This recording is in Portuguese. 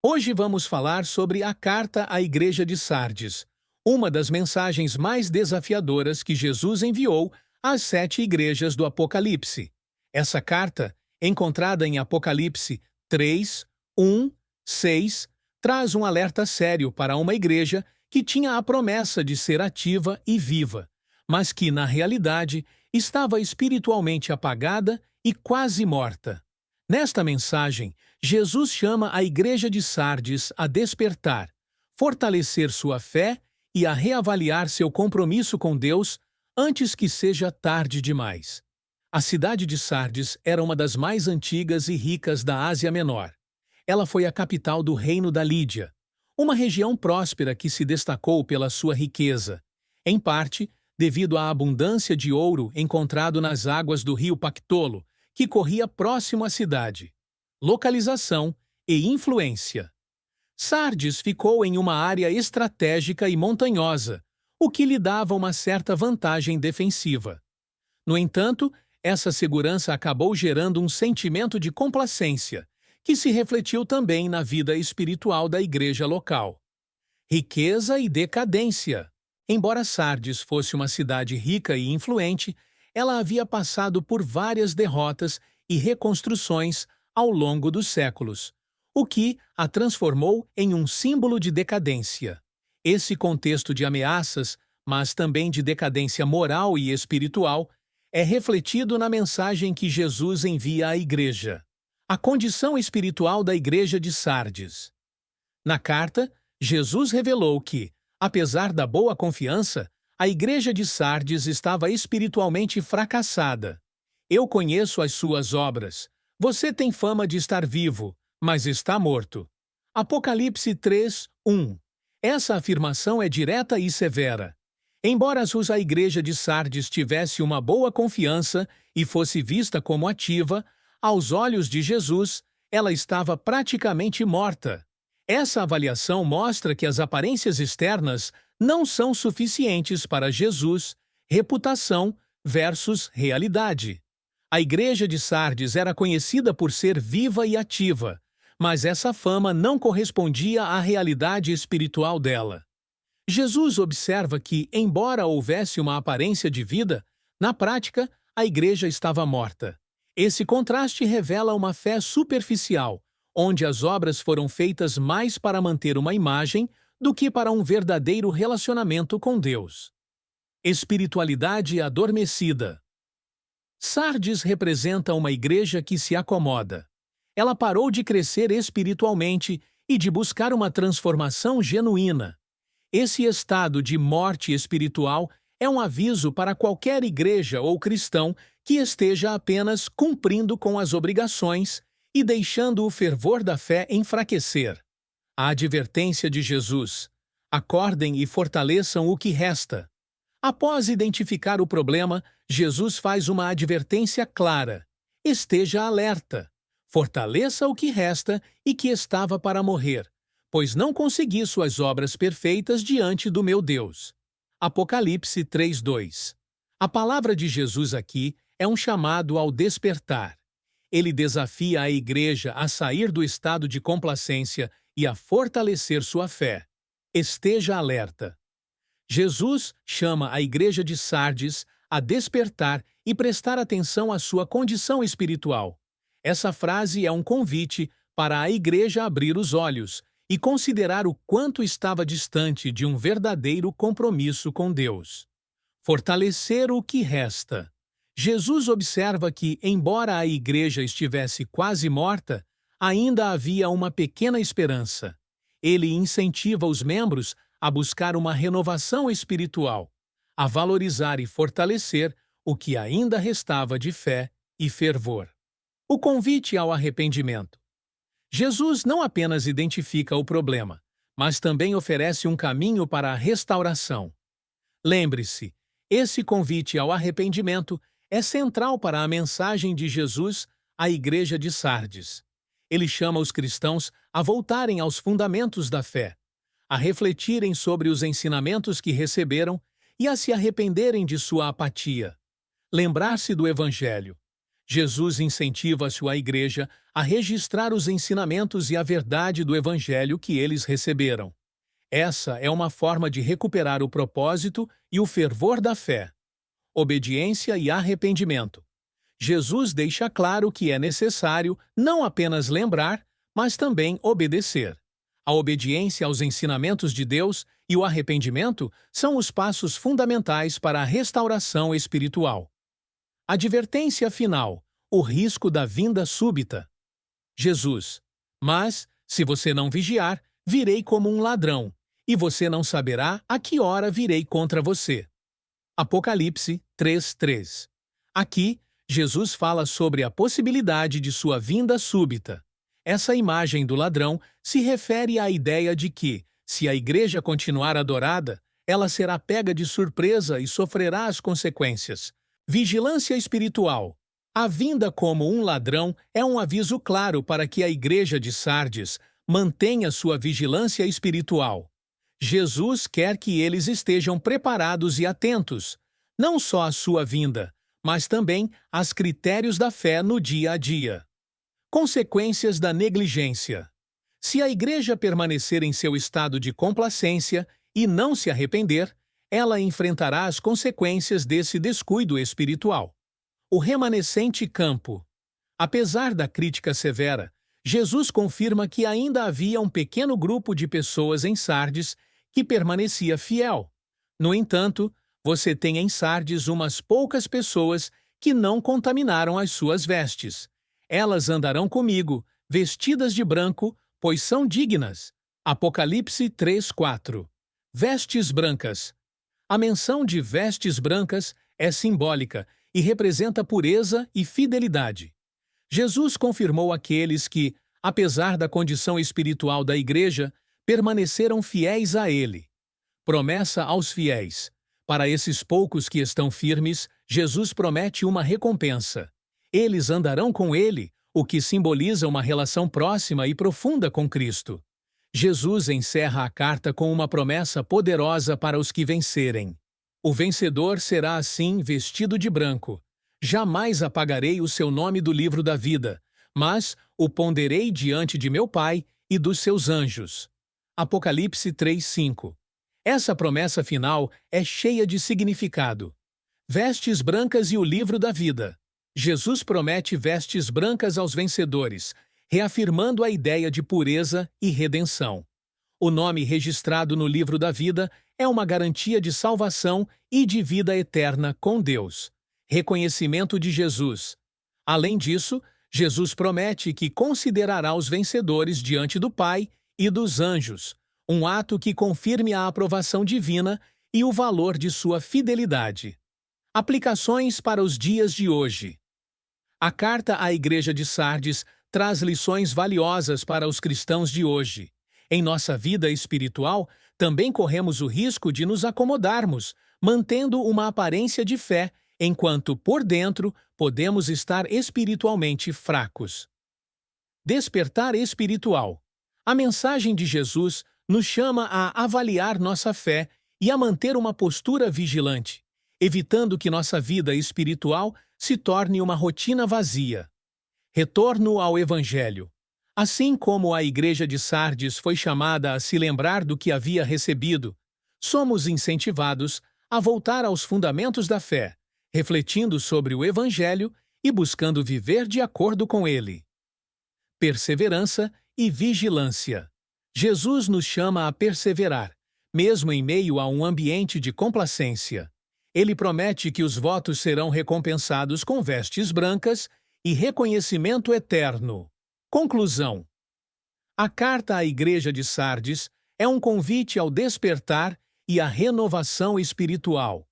Hoje vamos falar sobre a carta à Igreja de Sardes, uma das mensagens mais desafiadoras que Jesus enviou às 7 igrejas do Apocalipse. Essa carta, encontrada em Apocalipse 3, 1, 6, traz um alerta sério para uma igreja que tinha a promessa de ser ativa e viva, mas que, na realidade, estava espiritualmente apagada e quase morta. Nesta mensagem, Jesus chama a igreja de Sardes a despertar, fortalecer sua fé e a reavaliar seu compromisso com Deus antes que seja tarde demais. A cidade de Sardes era uma das mais antigas e ricas da Ásia Menor. Ela foi a capital do reino da Lídia, uma região próspera que se destacou pela sua riqueza, em parte devido à abundância de ouro encontrado nas águas do rio Pactolo, que corria próximo à cidade. Localização e influência. Sardes ficou em uma área estratégica e montanhosa, o que lhe dava uma certa vantagem defensiva. No entanto, essa segurança acabou gerando um sentimento de complacência, que se refletiu também na vida espiritual da igreja local. Riqueza e decadência. Embora Sardes fosse uma cidade rica e influente, ela havia passado por várias derrotas e reconstruções ao longo dos séculos, o que a transformou em um símbolo de decadência. Esse contexto de ameaças, mas também de decadência moral e espiritual, é refletido na mensagem que Jesus envia à igreja. A condição espiritual da igreja de Sardes. Na carta, Jesus revelou que, apesar da boa confiança, a igreja de Sardes estava espiritualmente fracassada. Eu conheço as suas obras. Você tem fama de estar vivo, mas está morto. Apocalipse 3, 1. Essa afirmação é direta e severa. Embora a igreja de Sardes tivesse uma boa confiança e fosse vista como ativa, aos olhos de Jesus, ela estava praticamente morta. Essa avaliação mostra que as aparências externas não são suficientes para Jesus, reputação versus realidade. A igreja de Sardes era conhecida por ser viva e ativa, mas essa fama não correspondia à realidade espiritual dela. Jesus observa que, embora houvesse uma aparência de vida, na prática, a igreja estava morta. Esse contraste revela uma fé superficial, onde as obras foram feitas mais para manter uma imagem do que para um verdadeiro relacionamento com Deus. Espiritualidade adormecida. Sardes representa uma igreja que se acomoda. Ela parou de crescer espiritualmente e de buscar uma transformação genuína. Esse estado de morte espiritual é um aviso para qualquer igreja ou cristão que esteja apenas cumprindo com as obrigações e deixando o fervor da fé enfraquecer. A advertência de Jesus: acordem e fortaleçam o que resta. Após identificar o problema, Jesus faz uma advertência clara: esteja alerta, fortaleça o que resta e que estava para morrer, pois não consegui suas obras perfeitas diante do meu Deus. Apocalipse 3:2. A palavra de Jesus aqui é um chamado ao despertar. Ele desafia a igreja a sair do estado de complacência e a fortalecer sua fé. Esteja alerta. Jesus chama a igreja de Sardes a despertar e prestar atenção à sua condição espiritual. Essa frase é um convite para a igreja abrir os olhos e considerar o quanto estava distante de um verdadeiro compromisso com Deus. Fortalecer o que resta. Jesus observa que, embora a igreja estivesse quase morta, ainda havia uma pequena esperança. Ele incentiva os membros a buscar uma renovação espiritual, a valorizar e fortalecer o que ainda restava de fé e fervor. O convite ao arrependimento. Jesus não apenas identifica o problema, mas também oferece um caminho para a restauração. Lembre-se, esse convite ao arrependimento é central para a mensagem de Jesus à igreja de Sardes. Ele chama os cristãos a voltarem aos fundamentos da fé, a refletirem sobre os ensinamentos que receberam e a se arrependerem de sua apatia. Lembrar-se do Evangelho. Jesus incentiva a sua igreja a registrar os ensinamentos e a verdade do Evangelho que eles receberam. Essa é uma forma de recuperar o propósito e o fervor da fé. Obediência e arrependimento. Jesus deixa claro que é necessário não apenas lembrar, mas também obedecer. A obediência aos ensinamentos de Deus e o arrependimento são os passos fundamentais para a restauração espiritual. Advertência final: o risco da vinda súbita. Jesus: mas, se você não vigiar, virei como um ladrão, e você não saberá a que hora virei contra você. Apocalipse 3:3. Aqui, Jesus fala sobre a possibilidade de sua vinda súbita. Essa imagem do ladrão se refere à ideia de que, se a igreja continuar adorada, ela será pega de surpresa e sofrerá as consequências. Vigilância espiritual. A vinda como um ladrão é um aviso claro para que a igreja de Sardes mantenha sua vigilância espiritual. Jesus quer que eles estejam preparados e atentos, não só à sua vinda, mas também aos critérios da fé no dia a dia. Consequências da negligência. Se a igreja permanecer em seu estado de complacência e não se arrepender, ela enfrentará as consequências desse descuido espiritual. O remanescente campo. Apesar da crítica severa, Jesus confirma que ainda havia um pequeno grupo de pessoas em Sardes que permanecia fiel. No entanto, você tem em Sardes umas poucas pessoas que não contaminaram as suas vestes. Elas andarão comigo, vestidas de branco, pois são dignas. Apocalipse 3:4. Vestes brancas. A menção de vestes brancas é simbólica e representa pureza e fidelidade. Jesus confirmou aqueles que, apesar da condição espiritual da igreja, permaneceram fiéis a Ele. Promessa aos fiéis. Para esses poucos que estão firmes, Jesus promete uma recompensa. Eles andarão com Ele, o que simboliza uma relação próxima e profunda com Cristo. Jesus encerra a carta com uma promessa poderosa para os que vencerem. O vencedor será assim vestido de branco. Jamais apagarei o seu nome do livro da vida, mas o ponderei diante de meu Pai e dos seus anjos. Apocalipse 3:5. Essa promessa final é cheia de significado. Vestes brancas e o livro da vida. Jesus promete vestes brancas aos vencedores, reafirmando a ideia de pureza e redenção. O nome registrado no livro da vida é uma garantia de salvação e de vida eterna com Deus. Reconhecimento de Jesus. Além disso, Jesus promete que considerará os vencedores diante do Pai e dos anjos, um ato que confirme a aprovação divina e o valor de sua fidelidade. Aplicações para os dias de hoje. A carta à Igreja de Sardes traz lições valiosas para os cristãos de hoje. Em nossa vida espiritual, também corremos o risco de nos acomodarmos, mantendo uma aparência de fé, enquanto por dentro podemos estar espiritualmente fracos. Despertar espiritual. A mensagem de Jesus nos chama a avaliar nossa fé e a manter uma postura vigilante, evitando que nossa vida espiritual se torne uma rotina vazia. Retorno ao Evangelho. Assim como a Igreja de Sardes foi chamada a se lembrar do que havia recebido, somos incentivados a voltar aos fundamentos da fé, refletindo sobre o Evangelho e buscando viver de acordo com ele. Perseverança e vigilância. Jesus nos chama a perseverar, mesmo em meio a um ambiente de complacência. Ele promete que os votos serão recompensados com vestes brancas e reconhecimento eterno. Conclusão. A carta à Igreja de Sardes é um convite ao despertar e à renovação espiritual.